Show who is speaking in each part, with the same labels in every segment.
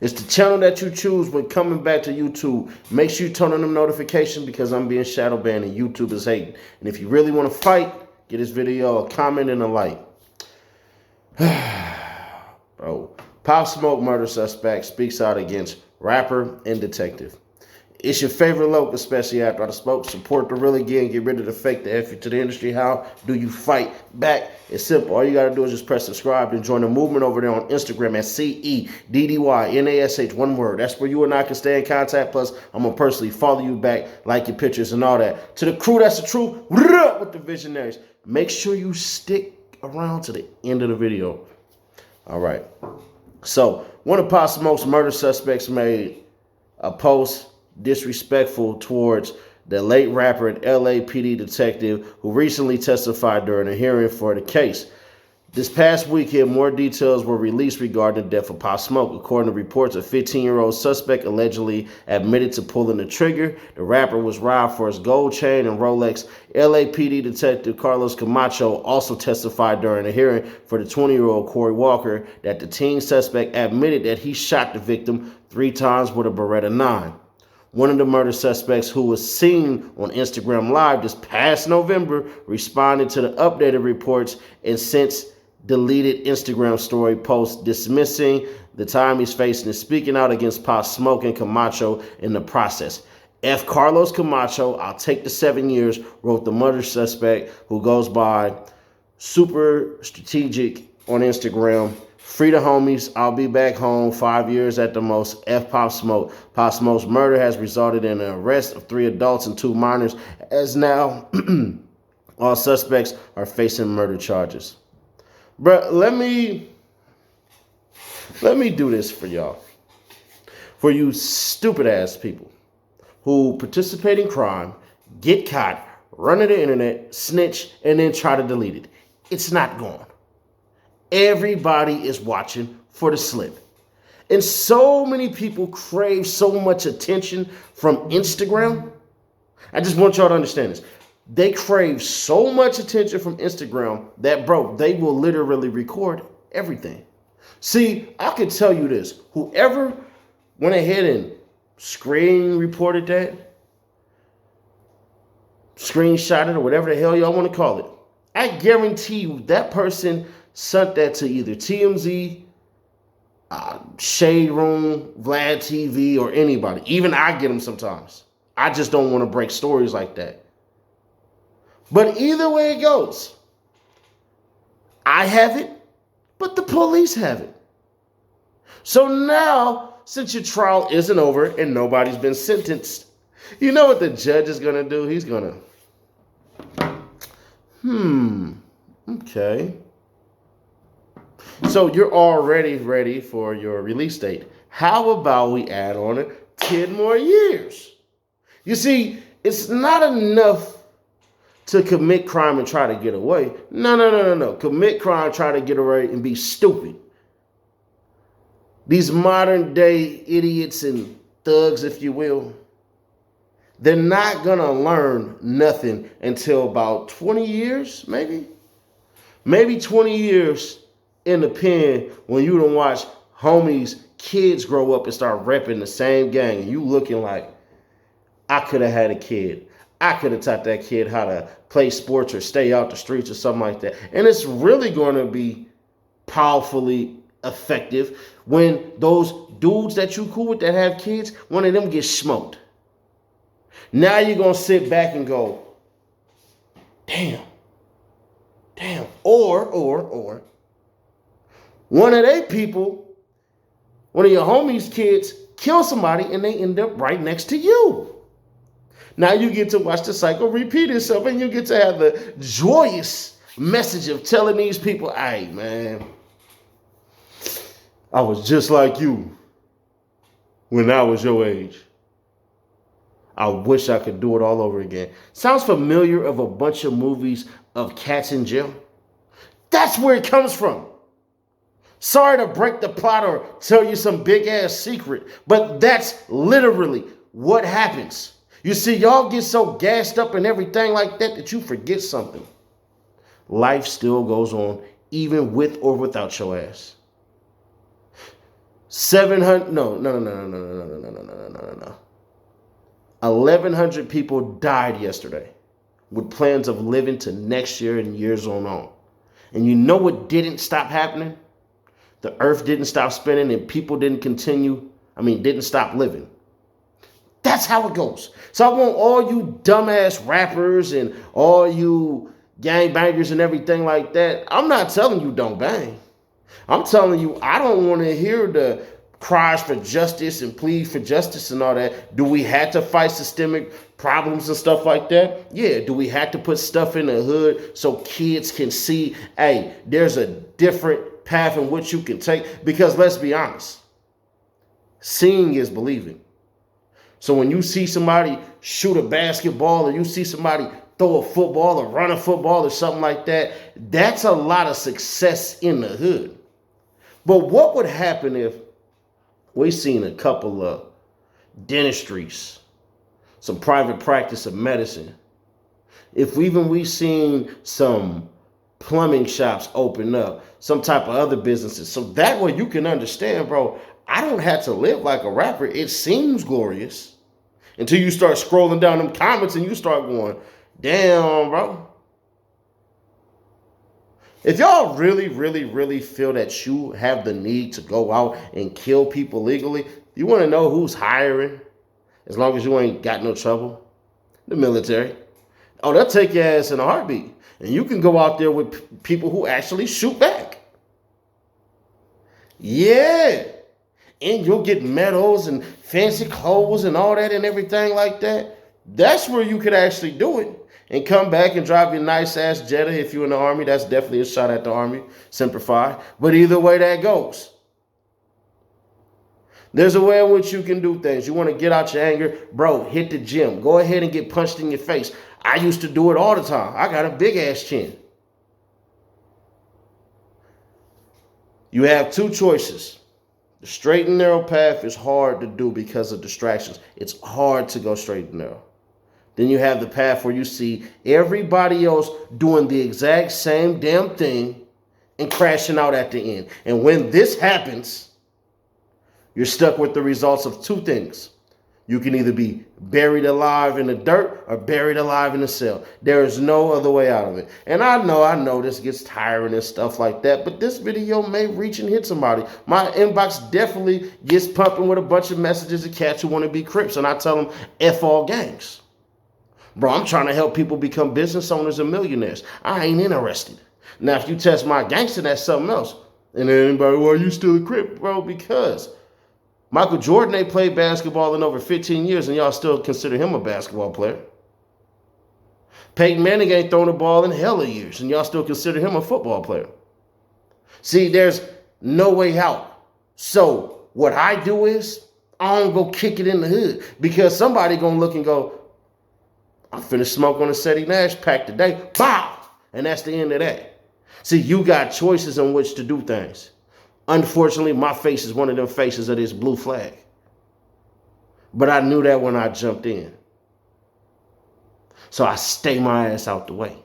Speaker 1: It's the channel that you choose when coming back to YouTube. Make sure you turn on them notifications because I'm being shadow banned and YouTube is hating. And if you really want to fight, get this video a comment and a like. Bro, Pop Smoke murder suspect speaks out against rapper and detective. It's your favorite local, especially after I spoke. Support the real again. Get rid of the fake, the F you to the industry. How do you fight back? It's simple. All you got to do is just press subscribe and join the movement over there on Instagram at CEDDYNASH, one word. That's where you and I can stay in contact. Plus, I'm going to personally follow you back, like your pictures and all that. To the crew, that's the truth, with the visionaries. Make sure you stick around to the end of the video. All right. So, one of Pop Smoke's murder suspects made a post disrespectful towards the late rapper and LAPD detective who recently testified during a hearing for the case. This past weekend, more details were released regarding the death of Pop Smoke. According to reports, a 15-year-old suspect allegedly admitted to pulling the trigger. The rapper was robbed for his gold chain and Rolex. LAPD detective Carlos Camacho also testified during a hearing for the 20-year-old Corey Walker that the teen suspect admitted that he shot the victim 3 times with a Beretta 9. One of the murder suspects, who was seen on Instagram Live this past November, responded to the updated reports and since deleted Instagram story post dismissing the time he's facing and speaking out against Pop Smoke and Camacho in the process. F. Carlos Camacho, I'll take the 7 years, wrote the murder suspect who goes by Super Strategic on Instagram. Free the homies. I'll be back home 5 years at the most. F Pop Smoke. Pop Smoke's murder has resulted in the arrest of 3 adults and 2 minors. As now, all suspects are facing murder charges. Bruh, let me do this for y'all. For you stupid ass people who participate in crime, get caught, run to the internet, snitch, and then try to delete it. It's not gone. Everybody is watching for the slip. And so many people crave so much attention from Instagram. I just want y'all to understand this. They crave so much attention from Instagram that, bro, they will literally record everything. See, I could tell you this. Whoever went ahead and reported that, screenshot it, or whatever the hell y'all want to call it, I guarantee you that person sent that to either TMZ, Shade Room, Vlad TV, or anybody. Even I get them sometimes. I just don't want to break stories like that. But either way it goes, I have it, but the police have it. So now, since your trial isn't over and nobody's been sentenced, you know what the judge is going to do? He's going to, okay. So you're already ready for your release date. How about we add on 10 more years? You see, it's not enough to commit crime and try to get away. No. Commit crime, try to get away, and be stupid. These modern day idiots and thugs, if you will, they're not going to learn nothing until about 20 years, maybe. Maybe 20 years in the pen when you don't watch homies, kids grow up and start repping the same gang. And you looking like, I could have had a kid. I could have taught that kid how to play sports or stay out the streets or something like that. And it's really going to be powerfully effective when those dudes that you cool with that have kids, one of them gets smoked. Now you're going to sit back and go, damn. Or one of their people, one of your homies' kids, kill somebody and they end up right next to you. Now you get to watch the cycle repeat itself and you get to have the joyous message of telling these people, hey, man, I was just like you when I was your age. I wish I could do it all over again. Sounds familiar of a bunch of movies of cats in jail? That's where it comes from. Sorry to break the plot or tell you some big ass secret, but that's literally what happens. You see, y'all get so gassed up and everything like that that you forget something. Life still goes on, even with or without your ass. 700, no. 1,100 people died yesterday with plans of living to next year and years on. And you know what didn't stop happening? The earth didn't stop spinning and people didn't stop living. That's how it goes. So I want all you dumbass rappers and all you gangbangers and everything like that. I'm not telling you don't bang. I'm telling you, I don't want to hear the cries for justice and plead for justice and all that. Do we have to fight systemic problems and stuff like that? Yeah. Do we have to put stuff in the hood so kids can see, hey, there's a different path in which you can take? Because let's be honest, seeing is believing. So when you see somebody shoot a basketball or you see somebody throw a football or run a football or something like that, that's a lot of success in the hood. But what would happen if we seen a couple of dentistries, some private practice of medicine, if we seen some plumbing shops open up, some type of other businesses, so that way you can understand, bro, I don't have to live like a rapper. It seems glorious until you start scrolling down them comments and you start going, damn, bro. If y'all really feel that you have the need to go out and kill people legally, you want to know who's hiring, as long as you ain't got no trouble? The military. Oh, they'll take your ass in a heartbeat. And you can go out there with people who actually shoot back. Yeah. And you'll get medals and fancy clothes and all that and everything like that. That's where you could actually do it. And come back and drive your nice ass Jetta if you're in the Army. That's definitely a shot at the Army. Semper Fi. But either way that goes. There's a way in which you can do things. You want to get out your anger, bro, hit the gym. Go ahead and get punched in your face. I used to do it all the time. I got a big ass chin. You have two choices. The straight and narrow path is hard to do because of distractions. It's hard to go straight and narrow. Then you have the path where you see everybody else doing the exact same damn thing and crashing out at the end. And when this happens, you're stuck with the results of two things. You can either be buried alive in the dirt or buried alive in a cell. There is no other way out of it. And I know this gets tiring and stuff like that, but this video may reach and hit somebody. My inbox definitely gets pumping with a bunch of messages of cats who want to be Crips, and I tell them, F all gangs. Bro, I'm trying to help people become business owners and millionaires. I ain't interested. Now, if you test my gangster, that's something else. And then anybody, well, you still a Crip, bro? Because Michael Jordan ain't played basketball in over 15 years, and y'all still consider him a basketball player. Peyton Manning ain't thrown a ball in hella years, and y'all still consider him a football player. See, there's no way out. So what I do is I don't go kick it in the hood, because somebody gonna look and go, I'm finna smoke on a Seti Nash pack today. Pow! And that's the end of that. See, you got choices on which to do things. Unfortunately, my face is one of them faces of this blue flag. But I knew that when I jumped in. So I stay my ass out the way.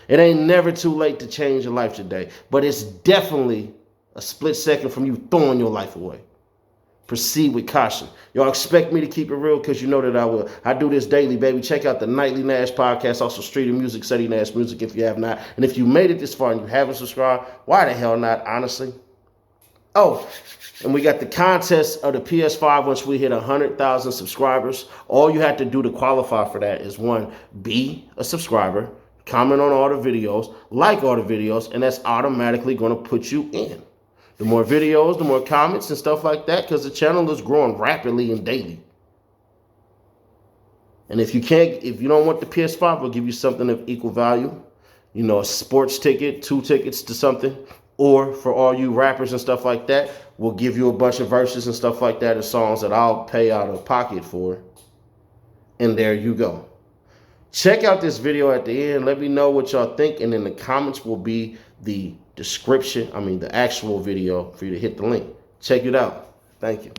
Speaker 1: It ain't never too late to change your life today, but it's definitely a split second from you throwing your life away. Proceed with caution. Y'all expect me to keep it real because you know that I will. I do this daily, baby. Check out the Nightly Nash podcast, also Street of Music, Seti Nash Music if you have not. And if you made it this far and you haven't subscribed, why the hell not, honestly? Oh, and we got the contest of the PS5 once we hit 100,000 subscribers. All you have to do to qualify for that is, one, be a subscriber, comment on all the videos, like all the videos, and that's automatically going to put you in. The more videos, the more comments and stuff like that, because the channel is growing rapidly and daily. And if you don't want the PS5, we'll give you something of equal value. You know, a sports ticket, 2 tickets to something. Or for all you rappers and stuff like that, we'll give you a bunch of verses and stuff like that and songs that I'll pay out of pocket for. And there you go. Check out this video at the end. Let me know what y'all think. And in the comments will be the description, the actual video for you to hit the link. Check it out. Thank you.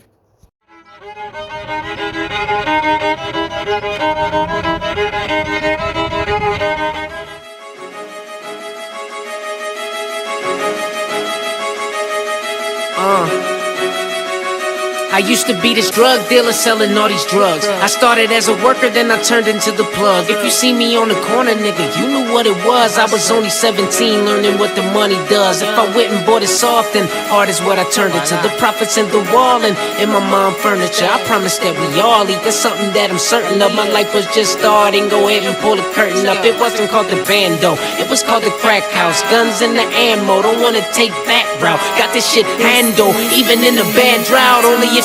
Speaker 2: I used to be this drug dealer selling all these drugs. I started as a worker, then I turned into the plug. If you see me on the corner, nigga, you knew what it was. I was only 17, learning what the money does. If I went and bought it soft, then hard is what I turned it to. The profits in the wall and in my mom furniture. I promise that we all eat. That's something that I'm certain of. My life was just starting. Go ahead and pull the curtain up. It wasn't called the bando, it was called the crack house. Guns and the ammo, don't wanna take that route. Got this shit handled, even in a bad drought. Only if